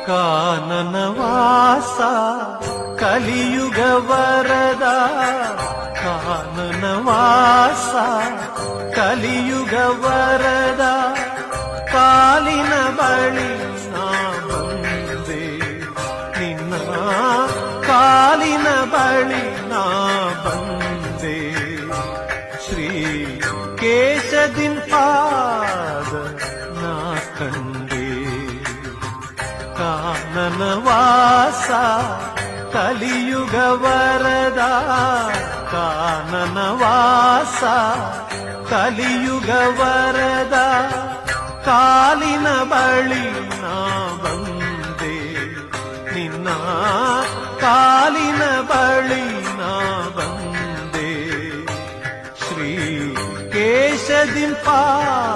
ಕಾನನವಾಸ ಕಲಿಯುಗ ವರದ ಕಾನನವಾಸ ಕಲಿಯುಗ ವರದ ಕಾಲಿನ ಬಳಿ ನಾ ಬಂದೆ ನಿನ್ನ ಕಾಲಿನ ಬಳಿ ನಾ ಬಂದೆ ಶ್ರೀ ಕೇಶದಿನ್ ಪಾದ ನಾ ಕಂಡೆ ಕಾನನವಾಸ ಕಲಿಯುಗ ವರದ ಕಾನನವಾಸ ಕಲಿಯುಗ ವರದ ಕಾಲಿನ ಬಳಿ ನಾ ಬಂದೆ ನಿನ್ನ ಕಾಲಿನ ಬಳಿ ನಾ ಬಂದೆ ಶ್ರೀ ಕೇಶದಿನ್ ಪಾದ